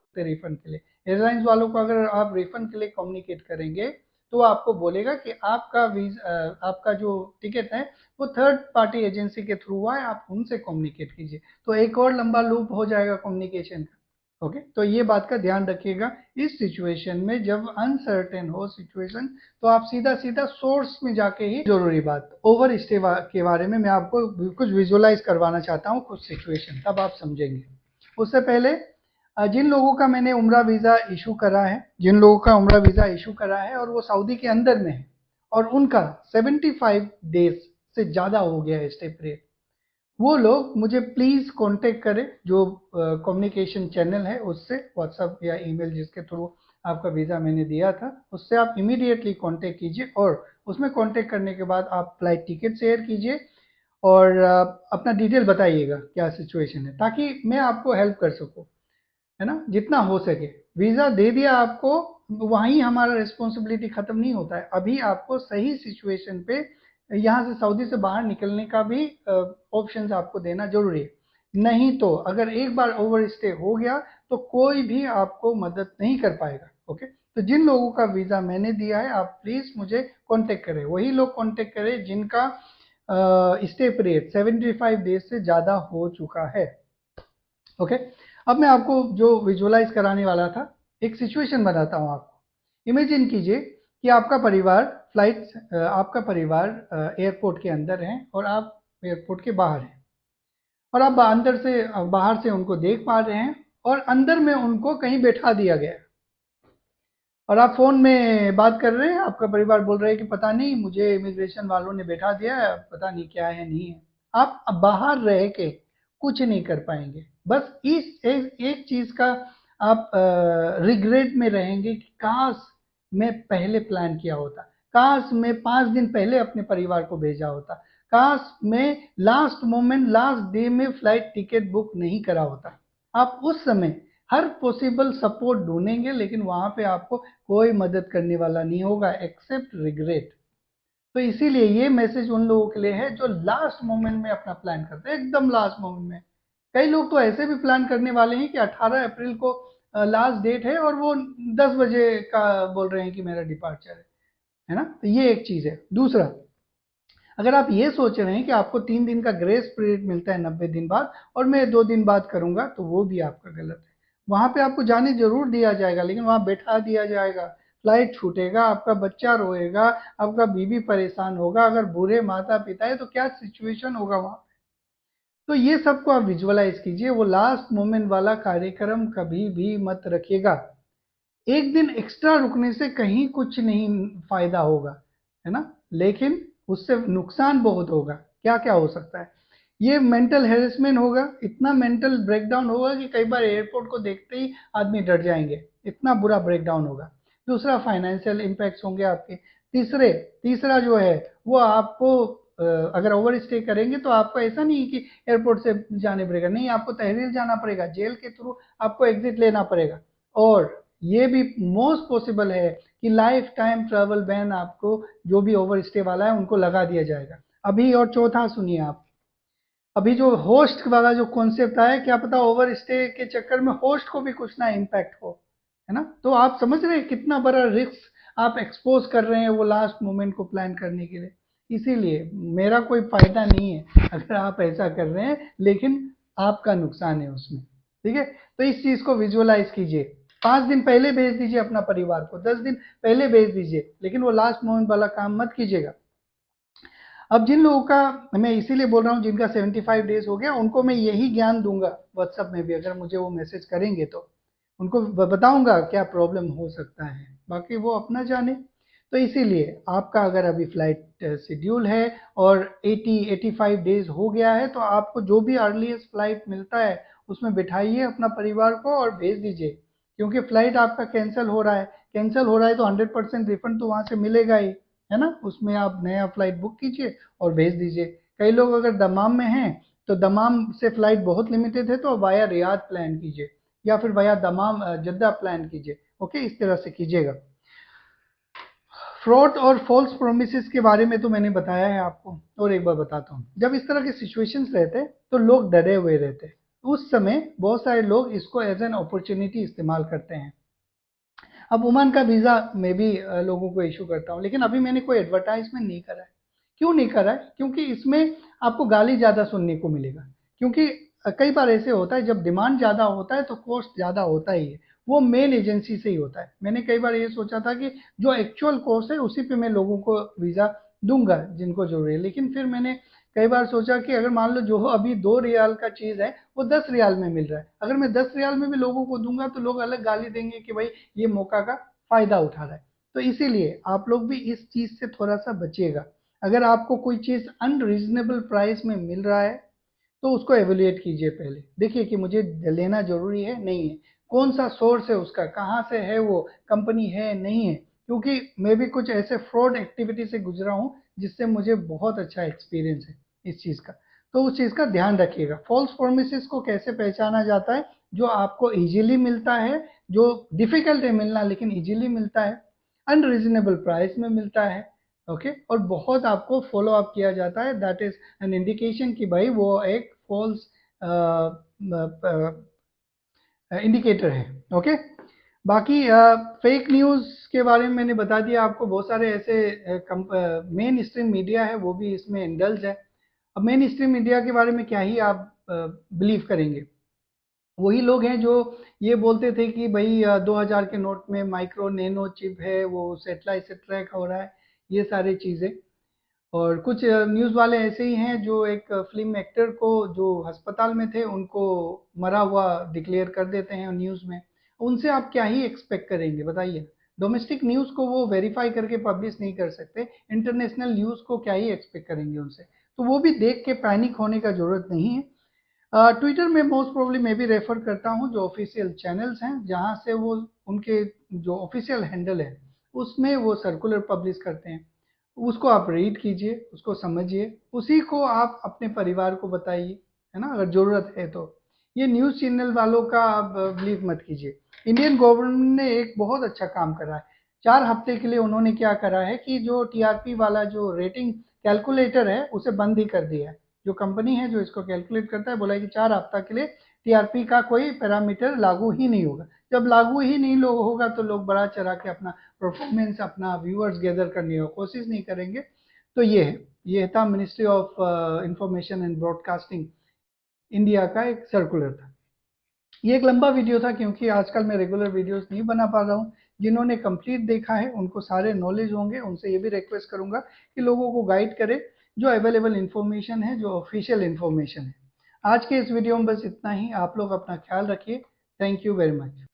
सकते रिफंड के लिए। एयरलाइंस वालों को अगर आप रिफंड के लिए कम्युनिकेट करेंगे तो आपको बोलेगा कि आपका जो टिकट है वो थर्ड पार्टी एजेंसी के थ्रू हुआ है, आप उनसे कम्युनिकेट कीजिए। तो एक और लंबा लूप हो जाएगा कम्युनिकेशन का। ओके, तो ये बात का ध्यान रखिएगा इस सिचुएशन में, जब अनसर्टेन हो सिचुएशन तो आप सीधा सीधा सोर्स में जाके ही। जरूरी बात ओवर स्टे के बारे में मैं आपको कुछ विजुअलाइज करवाना चाहता हूँ, कुछ सिचुएशन, तब आप समझेंगे। उससे पहले जिन लोगों का मैंने उम्रा वीज़ा इशू करा है, और वो सऊदी के अंदर में है और उनका 75 डेज से ज़्यादा हो गया है स्टे पीरियड, वो लोग मुझे प्लीज़ कांटेक्ट करें। जो कम्युनिकेशन चैनल है उससे, व्हाट्सएप या ईमेल जिसके थ्रू आपका वीज़ा मैंने दिया था, उससे आप इमीडिएटली कांटेक्ट कीजिए और उसमें कांटेक्ट करने के बाद आप फ्लाइट टिकट शेयर कीजिए और अपना डिटेल बताइएगा क्या सिचुएशन है, ताकि मैं आपको हेल्प कर सकूँ, है ना, जितना हो सके। वीज़ा दे दिया आपको, वहीं हमारा रिस्पॉन्सिबिलिटी खत्म नहीं होता है। अभी आपको सही सिचुएशन पे यहाँ से सऊदी से बाहर निकलने का भी ऑप्शंस आपको देना जरूरी है। नहीं तो अगर एक बार ओवर स्टे हो गया तो कोई भी आपको मदद नहीं कर पाएगा। ओके, तो जिन लोगों का वीज़ा मैंने दिया है आप प्लीज़ मुझे कांटेक्ट करें, वही लोग कांटेक्ट करें जिनका स्टे पीरियड 75 डेज से ज़्यादा हो चुका है। ओके, अब मैं आपको जो विजुअलाइज कराने वाला था, एक सिचुएशन बताता हूँ आपको। इमेजिन कीजिए कि आपका परिवार एयरपोर्ट के अंदर है और आप एयरपोर्ट के बाहर हैं, और आप बाहर से उनको देख पा रहे हैं और अंदर में उनको कहीं बैठा दिया गया है और आप फोन में बात कर रहे हैं। आपका परिवार बोल रहे हैं कि पता नहीं, मुझे इमिग्रेशन वालों ने बैठा दिया है, पता नहीं क्या है नहीं है। आप अब बाहर रह के कुछ नहीं कर पाएंगे, बस इस एक चीज का आप रिग्रेट में रहेंगे कि काश मैं पहले प्लान किया होता, काश मैं 5 दिन पहले अपने परिवार को भेजा होता, काश मैं लास्ट मोमेंट लास्ट डे में फ्लाइट टिकट बुक नहीं करा होता। आप उस समय हर पॉसिबल सपोर्ट ढूंढेंगे, लेकिन वहां पे आपको कोई मदद करने वाला नहीं होगा एक्सेप्ट रिग्रेट। तो इसीलिए ये मैसेज उन लोगों के लिए है जो लास्ट मोमेंट में अपना प्लान करते हैं, एकदम लास्ट मोमेंट में। कई लोग तो ऐसे भी प्लान करने वाले हैं कि 18 अप्रैल को लास्ट डेट है और वो 10 बजे का बोल रहे हैं कि मेरा डिपार्चर है ना। तो ये एक चीज है। दूसरा, अगर आप ये सोच रहे हैं कि आपको 3 दिन का ग्रेस पीरियड मिलता है 90 दिन बाद और मैं 2 दिन बाद करूंगा, तो वो भी आपका गलत है। वहां पे आपको जाने जरूर दिया जाएगा, लेकिन वहां बैठा दिया जाएगा, फ्लाइट छूटेगा, आपका बच्चा रोएगा, आपका बीवी परेशान होगा, अगर बूढ़े माता पिता है तो क्या सिचुएशन होगा वहां। तो ये सबको आप विजुअलाइज कीजिए। वो लास्ट मोमेंट वाला कार्यक्रम कभी भी मत रखिएगा। एक दिन एक्स्ट्रा रुकने से कहीं कुछ नहीं फायदा होगा, है ना, लेकिन उससे नुकसान बहुत होगा। क्या क्या हो सकता है? ये मेंटल हेरेसमेंट होगा, इतना मेंटल ब्रेकडाउन होगा कि कई बार एयरपोर्ट को देखते ही आदमी डर जाएंगे, इतना बुरा ब्रेकडाउन होगा। दूसरा, फाइनेंशियल इम्पैक्ट्स होंगे आपके। तीसरा जो है वो आपको अगर ओवर स्टे करेंगे तो आपको ऐसा नहीं कि एयरपोर्ट से जाने पड़ेगा, नहीं, आपको तहरीर जाना पड़ेगा, जेल के थ्रू आपको एग्जिट लेना पड़ेगा। और ये भी मोस्ट पॉसिबल है कि लाइफ टाइम ट्रैवल बैन आपको, जो भी ओवर स्टे वाला है उनको लगा दिया जाएगा अभी। और चौथा सुनिए आप, अभी जो होस्ट वाला जो कॉन्सेप्ट आया, क्या पता ओवर स्टे के चक्कर में होस्ट को भी कुछ ना इम्पैक्ट हो, है ना। तो आप समझ रहे हैं कितना बड़ा रिस्क आप एक्सपोज कर रहे हैं वो लास्ट मोमेंट को प्लान करने के लिए। इसीलिए मेरा कोई फायदा नहीं है अगर आप ऐसा कर रहे हैं, लेकिन आपका नुकसान है उसमें। ठीक है, तो इस चीज को विजुअलाइज कीजिए। 5 दिन पहले भेज दीजिए अपना परिवार को, 10 दिन पहले भेज दीजिए, लेकिन वो लास्ट मोमेंट वाला काम मत कीजिएगा। अब जिन लोगों का, मैं इसीलिए बोल रहा हूँ जिनका 75 डेज हो गया, उनको मैं यही ज्ञान दूंगा व्हाट्सएप में भी, अगर मुझे वो मैसेज करेंगे तो उनको बताऊंगा क्या प्रॉब्लम हो सकता है, बाकी वो अपना जाने। तो इसीलिए आपका अगर अभी फ्लाइट शेड्यूल है और 85 डेज हो गया है, तो आपको जो भी अर्लीस्ट फ्लाइट मिलता है उसमें बिठाइए अपना परिवार को और भेज दीजिए। क्योंकि फ्लाइट आपका कैंसिल हो रहा है तो 100% रिफंड तो वहां से मिलेगा ही, है ना। उसमें आप नया फ्लाइट बुक कीजिए और भेज दीजिए। कई लोग अगर दमाम में हैं तो दमाम से फ्लाइट बहुत लिमिटेड है, तो वाया रियाद प्लान कीजिए या फिर वाया दमाम जद्दा प्लान कीजिए। ओके, इस तरह से कीजिएगा। फ्रॉड और फॉल्स प्रोमिसेस के बारे में तो मैंने बताया है आपको, और एक बार बताता हूँ। जब इस तरह के सिचुएशंस रहते तो लोग डरे हुए रहते, उस समय बहुत सारे लोग इसको एज एन अपॉर्चुनिटी इस्तेमाल करते हैं। अब ओमान का वीज़ा मैं भी लोगों को इशू करता हूँ, लेकिन अभी मैंने कोई एडवर्टाइजमेंट नहीं करा है। क्यों नहीं करा है? क्योंकि इसमें आपको गाली ज़्यादा सुनने को मिलेगा। क्योंकि कई बार ऐसे होता है, जब डिमांड ज़्यादा होता है तो कॉस्ट ज़्यादा होता ही है। वो मेन एजेंसी से ही होता है। मैंने कई बार ये सोचा था कि जो एक्चुअल कॉस्ट है उसी पे मैं लोगों को वीज़ा दूंगा जिनको जरूरी है, लेकिन फिर मैंने कई बार सोचा कि अगर मान लो जो अभी 2 रियाल का चीज़ है वो 10 रियाल में मिल रहा है, अगर मैं 10 रियाल में भी लोगों को दूंगा तो लोग अलग गाली देंगे कि भाई ये मौका का फायदा उठा रहा है। तो इसीलिए आप लोग भी इस चीज से थोड़ा सा बचिएगा। अगर आपको कोई चीज अनरीजनेबल प्राइस में मिल रहा है तो उसको एवेल्युएट कीजिए। पहले देखिए कि मुझे लेना जरूरी है नहीं है, कौन सा सोर्स है उसका, कहाँ से है, वो कंपनी है नहीं है। क्योंकि मैं भी कुछ ऐसे फ्रॉड एक्टिविटी से गुजरा हूँ जिससे मुझे बहुत अच्छा एक्सपीरियंस है इस चीज़ का। तो उस चीज़ का ध्यान रखिएगा। फॉल्स प्रोमिसेस को कैसे पहचाना जाता है? जो आपको इजीली मिलता है, जो डिफिकल्ट है मिलना लेकिन इजीली मिलता है, अनरीजनेबल प्राइस में मिलता है, ओके, और बहुत आपको फॉलो अप किया जाता है, दैट इज एन इंडिकेशन कि भाई वो एक फॉल्स इंडिकेटर है, ओके। बाकी फेक न्यूज़ के बारे में मैंने बता दिया आपको। बहुत सारे ऐसे मेन स्ट्रीम मीडिया है वो भी इसमें इंडल्ज है। अब मेन स्ट्रीम मीडिया के बारे में क्या ही आप बिलीव करेंगे? वही लोग हैं जो ये बोलते थे कि भाई 2000 के नोट में माइक्रो नैनो चिप है, वो सैटेलाइट से ट्रैक हो रहा है, ये सारी चीज़ें। और कुछ न्यूज़ वाले ऐसे ही हैं जो एक फिल्म एक्टर को जो अस्पताल में थे उनको मरा हुआ डिक्लेयर कर देते हैं न्यूज़ में। उनसे आप क्या ही एक्सपेक्ट करेंगे बताइए? डोमेस्टिक न्यूज़ को वो वेरीफाई करके पब्लिश नहीं कर सकते, इंटरनेशनल न्यूज़ को क्या ही एक्सपेक्ट करेंगे उनसे? तो वो भी देख के पैनिक होने का जरूरत नहीं है। ट्विटर में मोस्ट प्रोबब्ली मैं भी रेफर करता हूँ जो ऑफिशियल चैनल्स हैं, जहाँ से वो उनके जो ऑफिशियल हैंडल है उसमें वो सर्कुलर पब्लिश करते हैं। उसको आप रीड कीजिए, उसको समझिए, उसी को आप अपने परिवार को बताइए, है ना, अगर ज़रूरत है तो। ये न्यूज़ चैनल वालों का आप बिलीव मत कीजिए। इंडियन गवर्नमेंट ने एक बहुत अच्छा काम करा है। 4 हफ्ते के लिए उन्होंने क्या करा है कि जो टीआरपी वाला जो रेटिंग कैलकुलेटर है उसे बंद ही कर दिया है। जो कंपनी है जो इसको कैलकुलेट करता है, बोला है कि 4 हफ्ता के लिए टीआरपी का कोई पैरामीटर लागू ही नहीं होगा। जब लागू ही नहीं होगा तो लोग बढ़ा चढ़ा के अपना परफॉर्मेंस, अपना व्यूअर्स गैदर करने की कोशिश नहीं करेंगे। तो ये था ministry of information and broadcasting India का एक सर्कुलर था। ये एक लंबा वीडियो था क्योंकि आजकल मैं रेगुलर वीडियोस नहीं बना पा रहा हूँ। जिन्होंने कंप्लीट देखा है उनको सारे नॉलेज होंगे। उनसे ये भी रिक्वेस्ट करूंगा कि लोगों को गाइड करे जो अवेलेबल इन्फॉर्मेशन है, जो ऑफिशियल इन्फॉर्मेशन है। आज के इस वीडियो में बस इतना ही। आप लोग अपना ख्याल रखिए। Thank you very much.